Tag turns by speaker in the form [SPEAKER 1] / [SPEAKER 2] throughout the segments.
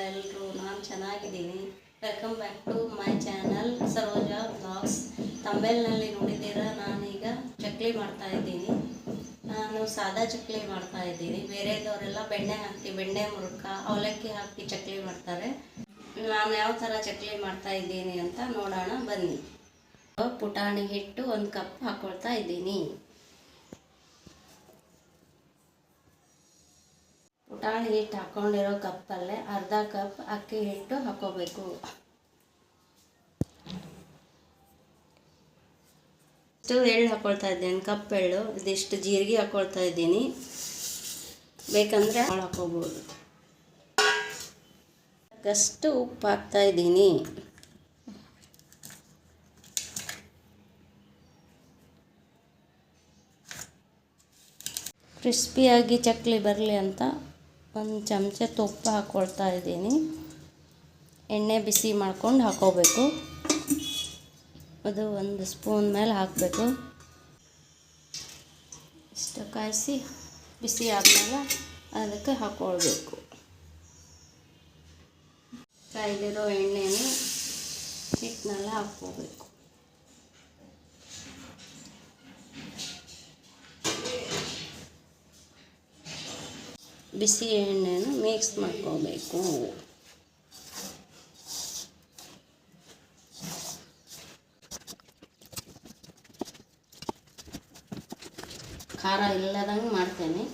[SPEAKER 1] ಎಲ್ಲರೂ? ನಾನು ಚೆನ್ನಾಗಿದ್ದೀನಿ. Welcome back to my channel Saroja blogs. ತಮಿಳ್ನಲ್ಲಿ ನೋಡಿದ್ದೀರಾ, ನಾನೀಗ ಚಕ್ಲಿ ಮಾಡ್ತಾ ಇದ್ದೀನಿ. ನಾನು ಸಾದಾ ಚಕ್ಲಿ ಮಾಡ್ತಾ ಇದ್ದೀನಿ. ಬೇರೆದವರೆಲ್ಲ ಬೆಣ್ಣೆ ಹಾಕಿ, ಬೆಣ್ಣೆ ಮುರುಕ, ಅವಲಕ್ಕಿ ಹಾಕಿ ಚಕ್ಲಿ ಮಾಡ್ತಾರೆ. ನಾನು ಯಾವ ಥರ ಚಕ್ಲಿ ಮಾಡ್ತಾ ಇದ್ದೀನಿ ಅಂತ ನೋಡೋಣ ಬನ್ನಿ. ಪುಟಾಣಿ ಹಿಟ್ಟು 1 ಕಪ್ ಹಾಕ್ಕೊಳ್ತಾ ಇದ್ದೀನಿ. ಪುಟಾಣಿ ಹಿಟ್ಟು ಹಾಕ್ಕೊಂಡಿರೋ ಕಪ್ಪಲ್ಲೇ ಅರ್ಧ ಕಪ್ ಅಕ್ಕಿ ಹಿಟ್ಟು ಹಾಕ್ಕೋಬೇಕು. ಇಷ್ಟು ಎಳ್ಳು ಹಾಕ್ಕೊಳ್ತಾ ಇದ್ದೀನಿ, ಕಪ್ ಎಳ್ಳು. ಇದಿಷ್ಟು ಜೀರಿಗೆ ಹಾಕ್ಕೊಳ್ತಾ ಇದ್ದೀನಿ. ಬೇಕಂದರೆ ಹಾಕ್ಕೋಬೋದು. ಅಷ್ಟು ಉಪ್ಪು ಹಾಕ್ತಾ ಇದ್ದೀನಿ. ಕ್ರಿಸ್ಪಿಯಾಗಿ ಚಕ್ಲಿ ಬರಲಿ ಅಂತ 1 ಚಮಚ ತುಪ್ಪ ಹಾಕ್ಕೊಳ್ತಾ ಇದ್ದೀನಿ. ಎಣ್ಣೆ ಬಿಸಿ ಮಾಡ್ಕೊಂಡು ಹಾಕ್ಕೋಬೇಕು. ಅದು 1 ಸ್ಪೂನ್ ಮೇಲೆ ಹಾಕಬೇಕು. ಇಷ್ಟು ಕಾಯಿಸಿ ಬಿಸಿ ಆದಮೇಲೆ ಅದಕ್ಕೆ ಹಾಕ್ಕೊಳ್ಬೇಕು. ಕಾಯ್ದಿರೋ ಎಣ್ಣೆನ ಹಿಟ್ಟಿನೆಲ್ಲ ಹಾಕ್ಕೋಬೇಕು. ಬಿಸಿ ಎಣ್ಣೆನ ಮಿಕ್ಸ್ ಮಾಡ್ಕೋಬೇಕು. ಖಾರ ಇಲ್ಲದಂಗೆ ಮಾಡ್ತೇನೆ.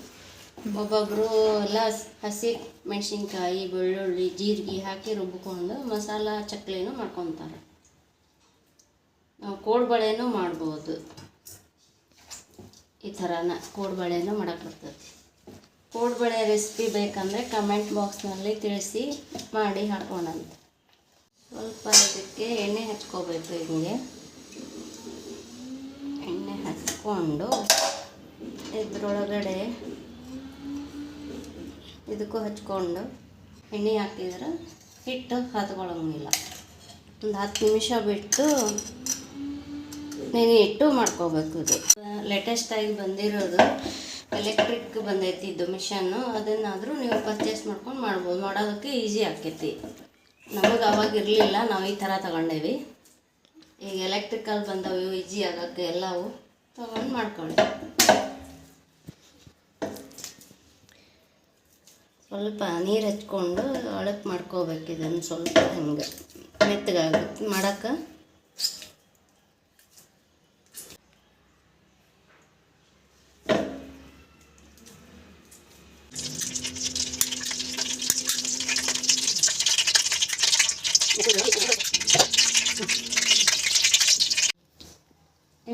[SPEAKER 1] ಒಬ್ಬೊಬ್ಬರು ಎಲ್ಲ ಹಸಿ ಮೆಣಸಿನ್ಕಾಯಿ, ಬೆಳ್ಳುಳ್ಳಿ, ಜೀರಿಗೆ ಹಾಕಿ ರುಬ್ಬಿಕೊಂಡು ಮಸಾಲ ಚಕ್ಲಿನೂ ಮಾಡ್ಕೊತಾರೆ. ನಾವು ಕೋಡ್ಬಳೆನೂ ಮಾಡ್ಬೋದು. ಈ ಥರನ ಕೋಡ್ಬಳೆನೂ ಮಾಡೋಕ್ಕೆ ಬರ್ತೈತಿ. ಕೋಡ್ಬಳೆ ರೆಸಿಪಿ ಬೇಕಂದರೆ ಕಮೆಂಟ್ ಬಾಕ್ಸ್ನಲ್ಲಿ ತಿಳಿಸಿ, ಮಾಡಿ ಹಾಕೋಣಂತೆ. ಸ್ವಲ್ಪ ಇದಕ್ಕೆ ಎಣ್ಣೆ ಹಚ್ಕೋಬೇಕು. ಹಿಂಗೆ ಎಣ್ಣೆ ಹಚ್ಕೊಂಡು ಇದ್ರೊಳಗಡೆ ಇದಕ್ಕೂ ಹಚ್ಕೊಂಡು ಎಣ್ಣೆ ಹಾಕಿದ್ರೆ ಹಿಟ್ಟು ಹತ್ಕೊಳ್ಳೋಂಗಿಲ್ಲ. ಒಂದು 10 ನಿಮಿಷ ಬಿಟ್ಟು ನೆನೆ ಇಟ್ಟು ಮಾಡ್ಕೋಬೇಕು. ಇದು ಲೇಟೆಸ್ಟಾಗಿ ಬಂದಿರೋದು ಎಲೆಕ್ಟ್ರಿಕ್ ಬಂದೈತಿ ಇದು ಮಿಷನ್ನು. ಅದನ್ನಾದರೂ ನೀವು ಪರ್ಚೇಸ್ ಮಾಡ್ಕೊಂಡು ಮಾಡ್ಬೋದು. ಮಾಡೋದಕ್ಕೆ ಈಸಿ ಆಕೈತಿ. ನಮಗೆ ಅವಾಗ ಇರಲಿಲ್ಲ, ನಾವು ಈ ಥರ ತಗೊಂಡೇವಿ. ಈಗ ಎಲೆಕ್ಟ್ರಿಕಲ್ ಬಂದವು, ಈಸಿ ಆಗೋಕ್ಕೆ ಎಲ್ಲವೂ ತಗೊಂಡು ಮಾಡ್ಕೊಳ್ಳಿ. ಸ್ವಲ್ಪ ನೀರು ಹಚ್ಕೊಂಡು ಒಳಕ್ಕೆ ಮಾಡ್ಕೋಬೇಕು. ಇದನ್ನು ಸ್ವಲ್ಪ ಹಂಗೆ ಮೆತ್ತಗಾಗುತ್ತೆ ಮಾಡೋಕ್ಕೆ.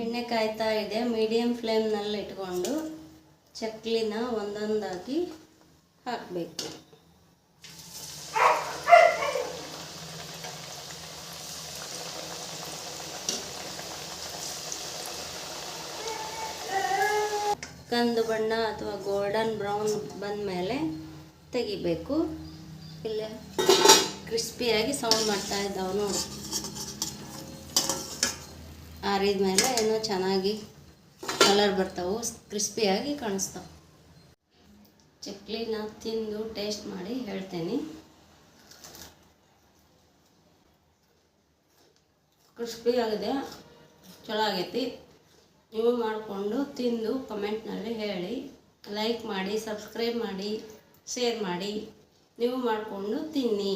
[SPEAKER 1] ಎಣ್ಣೆ ಕಾಯ್ತಾ ಇದೆ. ಮೀಡಿಯಮ್ ಫ್ಲೇಮ್ನಲ್ಲಿ ಇಟ್ಕೊಂಡು ಚಕ್ಲಿನ ಒಂದೊಂದಾಗಿ ಹಾಕಬೇಕು. ಕಂದು ಬಣ್ಣ ಅಥವಾ ಗೋಲ್ಡನ್ ಬ್ರೌನ್ ಬಂದ ಮೇಲೆ ತೆಗಿಬೇಕು. ಇಲ್ಲ ಕ್ರಿಸ್ಪಿಯಾಗಿ ಸೌಂಡ್ ಮಾಡ್ತಾ ಇದ್ದಾವೆ ನೋಡಿ. ಆರಿದ ಮೇಲೆ ಏನೋ ಚೆನ್ನಾಗಿ ಕಲರ್ ಬರ್ತಾವೆ, ಕ್ರಿಸ್ಪಿಯಾಗಿ ಕಾಣಿಸ್ತಾವೆ. ಚಕ್ಲಿನ ತಿಂದು ಟೇಸ್ಟ್ ಮಾಡಿ ಹೇಳ್ತೇನೆ. ಕ್ರಿಸ್ಪಿ ಆಗಿದೆ, ಚಲೋ ಆಗೈತಿ. ನೀವು ಮಾಡಿಕೊಂಡು ತಿಂದು ಕಮೆಂಟ್ನಲ್ಲಿ ಹೇಳಿ. ಲೈಕ್ ಮಾಡಿ, ಸಬ್ಸ್ಕ್ರೈಬ್ ಮಾಡಿ, ಶೇರ್ ಮಾಡಿ. ನೀವು ಮಾಡಿಕೊಂಡು ತಿನ್ನಿ.